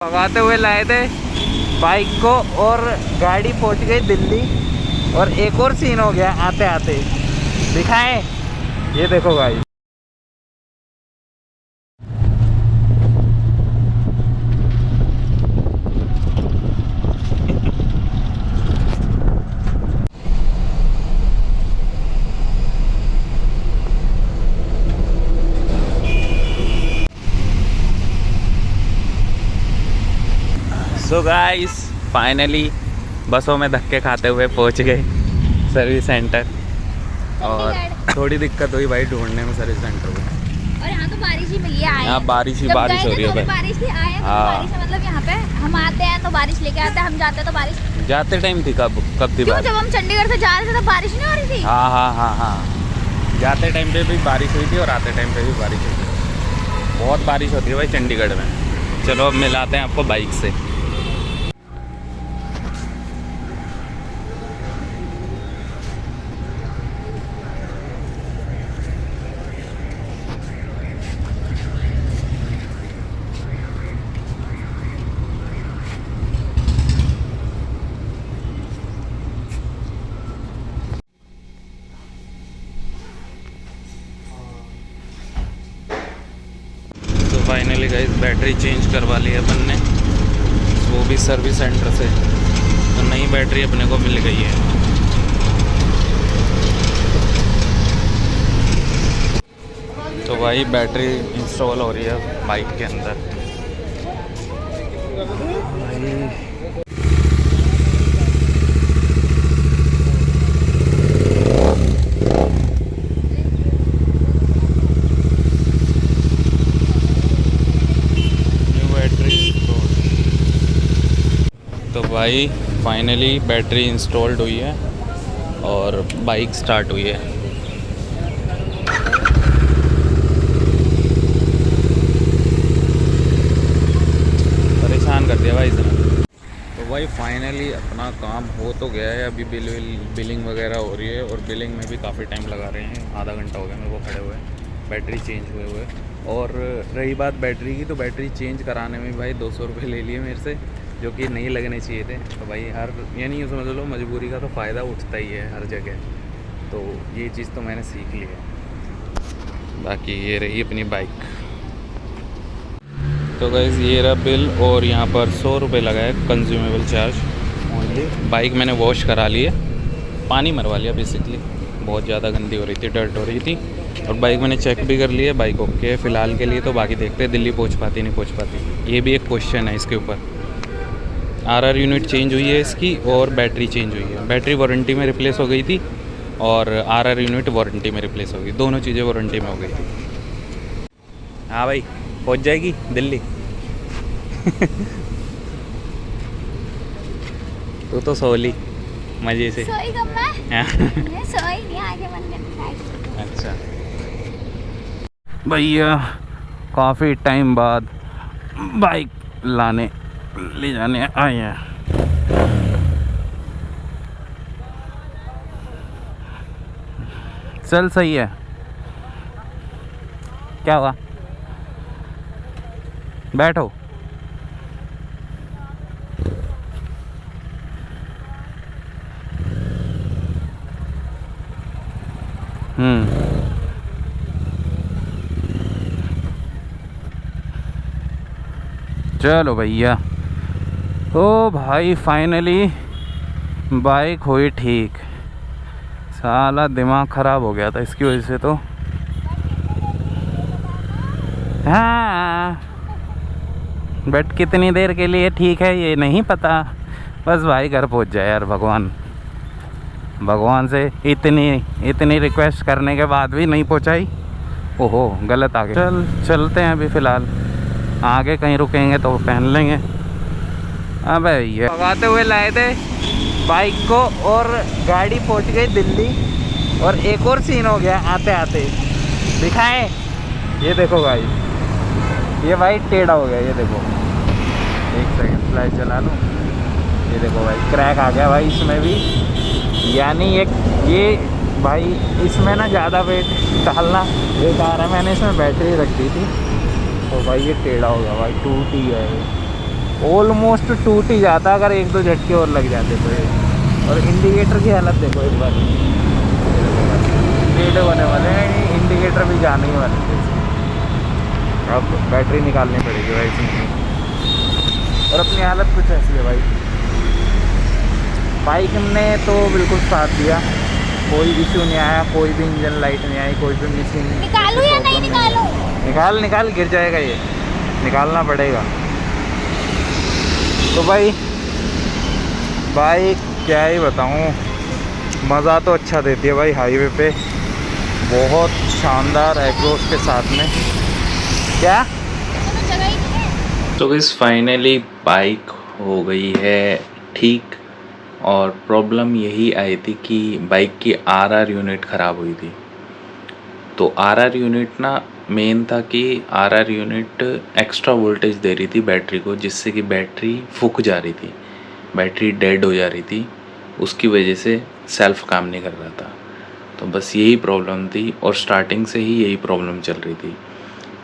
भगाते हुए लाए थे बाइक को और गाड़ी पहुंच गई दिल्ली। और एक और सीन हो गया आते आते, दिखाएं, ये देखो भाई। सो गाइस फाइनली बसों में धक्के खाते हुए पहुंच गए सर्विस सेंटर। और थोड़ी दिक्कत हुई भाई ढूंढने में सर्विस सेंटर को। और यहाँ तो बारिश ही मिली है। यहाँ बारिश हो रही है भाई। बारिश ही आए बारिश है, मतलब यहाँ पे हम आते हैं तो बारिश लेके आते हैं, हम जाते हैं तो बारिश। जाते टाइम थी कब थी बारिश? जब हम चंडीगढ़ से जा रहे थे तो बारिश नहीं हो रही थी। हाँ। जाते टाइम पे भी बारिश हुई थी और आते टाइम पे भी बारिश हुई थी। बहुत बारिश होती है भाई चंडीगढ़ में। चलो अब मिलाते हैं आपको बाइक से। फाइनली गाइस बैटरी चेंज करवा ली है अपन ने, वो भी सर्विस सेंटर से। तो नई बैटरी अपने को मिल गई है। तो भाई बैटरी इंस्टॉल हो रही है बाइक के अंदर भाई। तो भाई फाइनली बैटरी इंस्टॉल्ड हुई है और बाइक स्टार्ट हुई है। परेशान कर दिया भाई इसने। तो भाई फाइनली अपना काम हो तो गया है। अभी बिलिंग वगैरह हो रही है और बिलिंग में भी काफ़ी टाइम लगा रहे हैं। आधा घंटा हो गया मेरे को खड़े हुए, बैटरी चेंज हुए। और रही बात बैटरी की, तो बैटरी चेंज कराने में भाई 200 रुपये ले लिए मेरे से, जो कि नहीं लगने चाहिए थे। तो भाई यानी समझ लो मजबूरी का तो फ़ायदा उठता ही है हर जगह। तो ये चीज़ तो मैंने सीख ली है। बाकी ये रही अपनी बाइक। तो गाइस ये रहा बिल और यहाँ पर 100 रुपये लगा है कंज्यूमेबल चार्ज ओनली। बाइक मैंने वॉश करा ली है, पानी मरवा लिया बेसिकली। बहुत ज़्यादा गंदी हो रही थी, डर्ट हो रही थी। और बाइक मैंने चेक भी कर ली है, बाइक ओके है फ़िलहाल के लिए। तो बाकी देखते हैं दिल्ली पहुँच पाती नहीं पहुँच पाती, ये भी एक क्वेश्चन है इसके ऊपर। आरआर यूनिट चेंज हुई है इसकी और बैटरी चेंज हुई है। बैटरी वारंटी में रिप्लेस हो गई थी और आरआर यूनिट वारंटी में रिप्लेस हो गई। दोनों चीज़ें वारंटी में हो गई थी। हाँ भाई पहुंच जाएगी दिल्ली। तू तो सो ली मज़े से। सोई कब मैं सोई नहीं, आगे मन करता है। अच्छा भैया काफ़ी टाइम बाद बाइक ले जाने आए हैं। चल सही है। क्या हुआ? बैठो। चलो भैया। ओ भाई फाइनली बाइक हुई ठीक। साला दिमाग ख़राब हो गया था इसकी वजह से। तो हाँ बट कितनी देर के लिए ठीक है ये नहीं पता। बस भाई घर पहुंच जाए यार। भगवान से इतनी रिक्वेस्ट करने के बाद भी नहीं पहुंचाई। ओहो गलत आ गया। चलते हैं अभी फ़िलहाल, आगे कहीं रुकेंगे तो पहन लेंगे। अबे ये भगाते हुए लाए थे बाइक को और गाड़ी पहुंच गई दिल्ली। और एक और सीन हो गया आते आते, दिखाएं, ये देखो भाई। ये भाई टेढ़ा हो गया, ये देखो। एक सेकंड फ्लैश जला लूँ। ये देखो भाई क्रैक आ गया भाई इसमें भी। यानी ये भाई इसमें ना ज़्यादा वेट डालना बेकार है। मैंने इसमें बैटरी रख दी थी तो भाई ये टेढ़ा हो गया भाई, टूट ही है ये। ऑलमोस्ट टूट ही जाता अगर एक दो झटके और लग जाते तो ये। और इंडिकेटर की हालत देखो एक बार, टेढ़े होने वाले हैं, इंडिकेटर भी जाने ही वाले थे। अब बैटरी निकालनी पड़ेगी भाई इसमें। और अपनी हालत कुछ ऐसी है भाई। बाइक ने तो बिल्कुल साथ दिया, कोई इशू नहीं आया, कोई भी इंजन लाइट नहीं आई, कोई भी मिसिंग। निकालूं या नहीं निकालूं? निकाल निकाल, गिर जाएगा ये, निकालना पड़ेगा। तो भाई बाइक क्या ही बताऊँ, मज़ा तो अच्छा देती है भाई हाईवे पे, बहुत शानदार एग्जॉस्ट के साथ में। क्या जगह ही नहीं है। तो इस फाइनली बाइक हो गई है ठीक। और प्रॉब्लम यही आई थी कि बाइक की आरआर यूनिट ख़राब हुई थी। तो आरआर यूनिट ना मेन था कि आरआर यूनिट एक्स्ट्रा वोल्टेज दे रही थी बैटरी को, जिससे कि बैटरी फूक जा रही थी, बैटरी डेड हो जा रही थी, उसकी वजह से सेल्फ काम नहीं कर रहा था। तो बस यही प्रॉब्लम थी और स्टार्टिंग से ही यही प्रॉब्लम चल रही थी।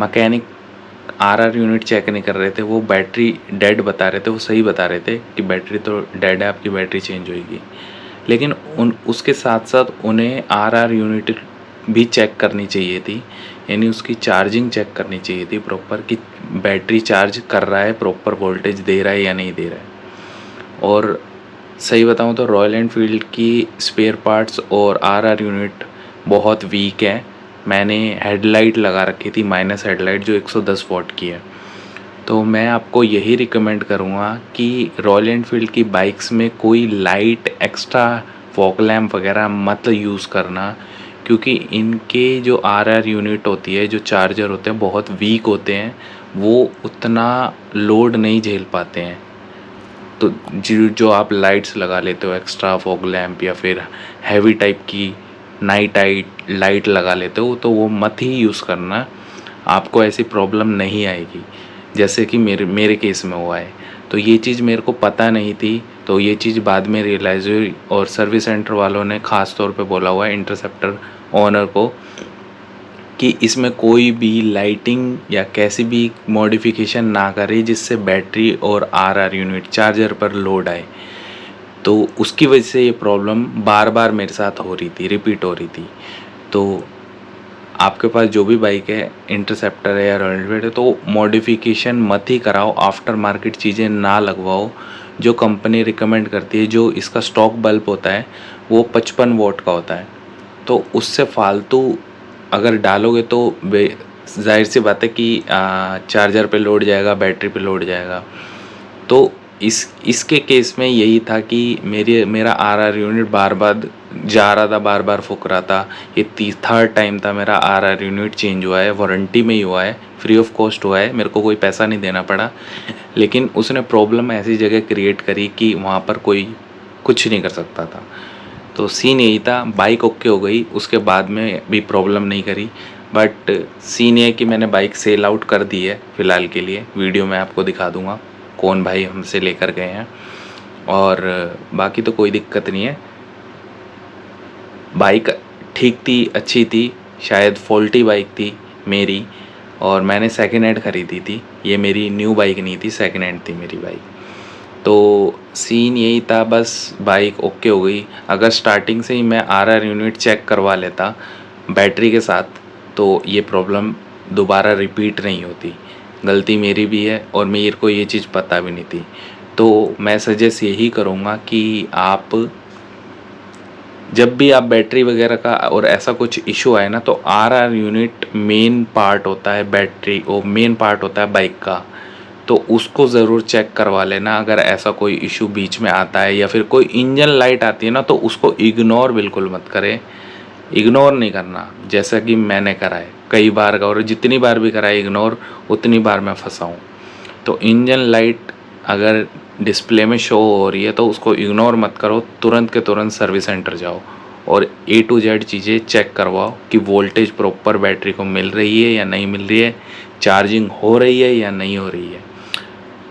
मैकेनिक आरआर यूनिट चेक नहीं कर रहे थे, वो बैटरी डेड बता रहे थे, वो सही बता रहे थे कि बैटरी तो डेड है, आपकी बैटरी चेंज होएगी। लेकिन उसके साथ साथ उन्हें आरआर यूनिट भी चेक करनी चाहिए थी, यानी उसकी चार्जिंग चेक करनी चाहिए थी प्रॉपर, कि बैटरी चार्ज कर रहा है, प्रॉपर वोल्टेज दे रहा है या नहीं दे रहा है। और सही बताऊं तो रॉयल एनफील्ड की स्पेयर पार्ट्स और आरआर यूनिट बहुत वीक है। मैंने हेडलाइट लगा रखी थी, माइनस हेडलाइट, जो 110 वॉट की है। तो मैं आपको यही रिकमेंड करूँगा कि रॉयल एनफील्ड की बाइक्स में कोई लाइट एक्स्ट्रा फॉग लैम्प वगैरह मत यूज़ करना, क्योंकि इनके जो आरआर यूनिट होती है, जो चार्जर होते हैं, बहुत वीक होते हैं, वो उतना लोड नहीं झेल पाते हैं। तो जो आप लाइट्स लगा लेते हो, एक्स्ट्रा फॉग लैम्प या फिर हैवी टाइप की नाइट लाइट लगा लेते हो, तो वो मत ही यूज़ करना, आपको ऐसी प्रॉब्लम नहीं आएगी जैसे कि मेरे केस में हुआ है। तो ये चीज़ मेरे को पता नहीं थी, तो ये चीज़ बाद में रियलाइज़ हुई और सर्विस सेंटर वालों ने ख़ास तौर पे बोला हुआ है इंटरसेप्टर ओनर को कि इसमें कोई भी लाइटिंग या कैसी भी मॉडिफिकेशन ना करे जिससे बैटरी और आरआर यूनिट चार्जर पर लोड आए। तो उसकी वजह से ये प्रॉब्लम बार बार मेरे साथ हो रही थी, रिपीट हो रही थी। तो आपके पास जो भी बाइक है, इंटरसेप्टर है या रॉयल एनफील्ड है, तो मॉडिफिकेशन मत ही कराओ, आफ्टर मार्केट चीज़ें ना लगवाओ। जो कंपनी रिकमेंड करती है, जो इसका स्टॉक बल्ब होता है वो 55 वॉट का होता है, तो उससे फालतू अगर डालोगे तो जाहिर सी बात है कि चार्जर पे लोड जाएगा, बैटरी पे लोड जाएगा। तो इसके केस में यही था कि मेरा आरआर यूनिट बार बार जा रहा था, बार बार फूक रहा था। ये थर्ड टाइम था मेरा आरआर यूनिट चेंज हुआ है, वारंटी में ही हुआ है, फ्री ऑफ कॉस्ट हुआ है, मेरे को कोई पैसा नहीं देना पड़ा। लेकिन उसने प्रॉब्लम ऐसी जगह क्रिएट करी कि वहाँ पर कोई कुछ नहीं कर सकता था। तो सीन यही था, बाइक ओके हो गई, उसके बाद में भी प्रॉब्लम नहीं करी। बट सीन ये है कि मैंने बाइक सेल आउट कर दी है फ़िलहाल के लिए, वीडियो में आपको दिखा दूँगा कौन भाई हमसे लेकर गए हैं। और बाकी तो कोई दिक्कत नहीं है, बाइक ठीक थी, अच्छी थी, शायद फॉल्टी बाइक थी मेरी, और मैंने सेकेंड हैंड ख़रीदी थी, ये मेरी न्यू बाइक नहीं थी, सेकेंड हैंड थी मेरी बाइक। तो सीन यही था, बस बाइक ओके हो गई। अगर स्टार्टिंग से ही मैं आरआर यूनिट चेक करवा लेता बैटरी के साथ, तो ये प्रॉब्लम दोबारा रिपीट नहीं होती। गलती मेरी भी है और मेरे को ये चीज़ पता भी नहीं थी। तो मैं सजेस्ट यही करूँगा कि आप जब भी आप बैटरी वगैरह का और ऐसा कुछ इशू आए ना, तो आरआर यूनिट मेन पार्ट होता है, बैटरी वो मेन पार्ट होता है बाइक का, तो उसको ज़रूर चेक करवा लेना। अगर ऐसा कोई इशू बीच में आता है या फिर कोई इंजन लाइट आती है ना, तो उसको इग्नोर बिल्कुल मत करें, इग्नोर नहीं करना, जैसा कि मैंने करा है कई बार का, और जितनी बार भी करा है इग्नोर, उतनी बार मैं फंसा हूँ। तो इंजन लाइट अगर डिस्प्ले में शो हो रही है तो उसको इग्नोर मत करो, तुरंत के तुरंत सर्विस सेंटर जाओ और A to Z चीज़ें चेक करवाओ कि वोल्टेज प्रॉपर बैटरी को मिल रही है या नहीं मिल रही है, चार्जिंग हो रही है या नहीं हो रही है।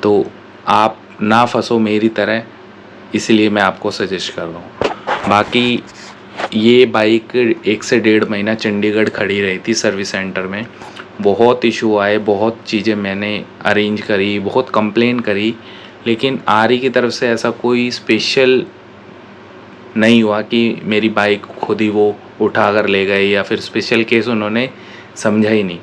तो आप ना फंसो मेरी तरह, इसलिए मैं आपको सजेस्ट कर रहा हूँ। बाकी ये बाइक 1 से 1.5 महीना चंडीगढ़ खड़ी रही थी सर्विस सेंटर में, बहुत इशू आए, बहुत चीज़ें मैंने अरेंज करी, बहुत कंप्लेन करी, लेकिन आरी की तरफ से ऐसा कोई स्पेशल नहीं हुआ कि मेरी बाइक खुद ही वो उठा कर ले गए या फिर स्पेशल केस उन्होंने समझा ही नहीं।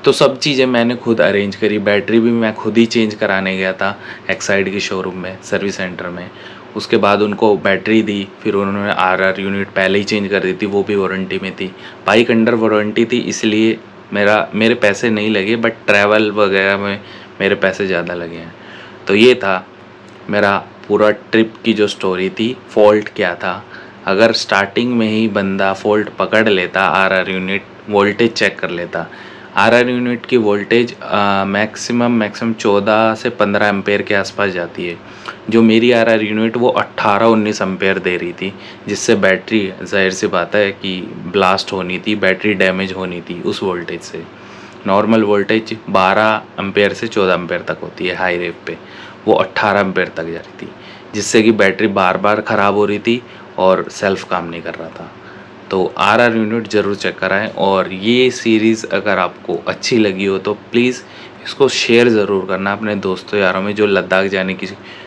तो सब चीज़ें मैंने खुद अरेंज करी। बैटरी भी मैं खुद ही चेंज कराने गया था एक्साइड के शोरूम में, सर्विस सेंटर में। उसके बाद उनको बैटरी दी, फिर उन्होंने आरआर यूनिट पहले ही चेंज कर दी थी, वो भी वारंटी में थी। बाइक अंडर वारंटी थी, इसलिए मेरे पैसे नहीं लगे, बट ट्रैवल वगैरह में मेरे पैसे ज़्यादा लगे हैं। तो ये था मेरा पूरा ट्रिप की जो स्टोरी थी। फॉल्ट क्या था, अगर स्टार्टिंग में ही बंदा फॉल्ट पकड़ लेता, आरआर यूनिट वोल्टेज चेक कर लेता। आरआर यूनिट की वोल्टेज मैक्सिमम 14 से 15 एम्पेयर के आसपास जाती है। जो मेरी आरआर यूनिट वो 18-19 एम्पेयर दे रही थी, जिससे बैटरी जाहिर सी बात है कि ब्लास्ट होनी थी, बैटरी डैमेज होनी थी उस वोल्टेज से। नॉर्मल वोल्टेज 12 एम्पेयर से 14 एम्पेयर तक होती है हाई रेव पे, वो 18 एम्पेयर तक जा रही थी, जिससे कि बैटरी बार बार ख़राब हो रही थी और सेल्फ काम नहीं कर रहा था। तो आरआर यूनिट ज़रूर चेक कराएं। और ये सीरीज़ अगर आपको अच्छी लगी हो तो प्लीज़ इसको शेयर ज़रूर करना अपने दोस्तों यारों में, जो लद्दाख जाने की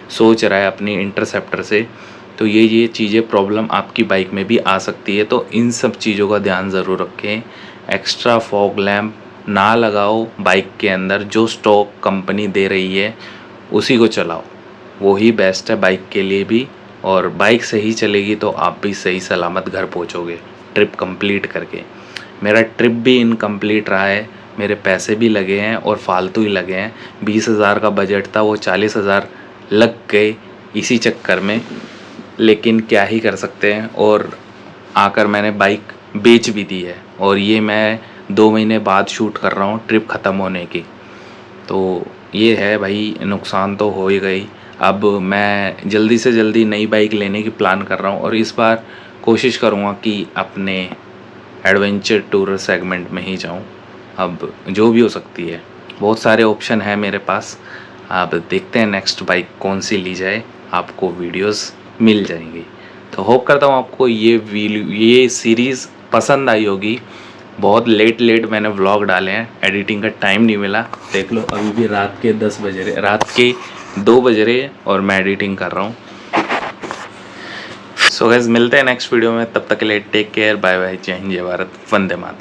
सोच रहा है अपनी इंटरसेप्टर से। तो ये चीज़ें प्रॉब्लम आपकी बाइक में भी आ सकती है, तो इन सब चीज़ों का ध्यान ज़रूर रखें। एक्स्ट्रा फॉग लैम्प ना लगाओ बाइक के अंदर, जो स्टॉक कंपनी दे रही है उसी को चलाओ, वही बेस्ट है बाइक के लिए भी। और बाइक सही चलेगी तो आप भी सही सलामत घर पहुंचोगे ट्रिप कंप्लीट करके। मेरा ट्रिप भी इनकम्प्लीट रहा है, मेरे पैसे भी लगे हैं और फालतू ही लगे हैं। 20,000 का बजट था, वो 40,000 लग गए इसी चक्कर में, लेकिन क्या ही कर सकते हैं। और आकर मैंने बाइक बेच भी दी है, और ये मैं 2 महीने बाद शूट कर रहा हूँ ट्रिप ख़त्म होने की। तो ये है भाई, नुकसान तो हो ही गई। अब मैं जल्दी से जल्दी नई बाइक लेने की प्लान कर रहा हूँ, और इस बार कोशिश करूँगा कि अपने एडवेंचर टूर सेगमेंट में ही जाऊँ। अब जो भी हो सकती है, बहुत सारे ऑप्शन हैं मेरे पास। अब देखते हैं नेक्स्ट बाइक कौन सी ली जाए, आपको वीडियोस मिल जाएंगी। तो होप करता हूँ आपको ये सीरीज़ पसंद आई होगी। बहुत लेट मैंने व्लॉग डाले हैं, एडिटिंग का टाइम नहीं मिला। देख लो अभी भी रात के 2 बज रहे और मैं एडिटिंग कर रहा हूँ। सो गाइस, मिलते हैं नेक्स्ट वीडियो में, तब तक के लिए टेक केयर, बाय बाय, जय हिंद, जय भारत, वंदे मातरम।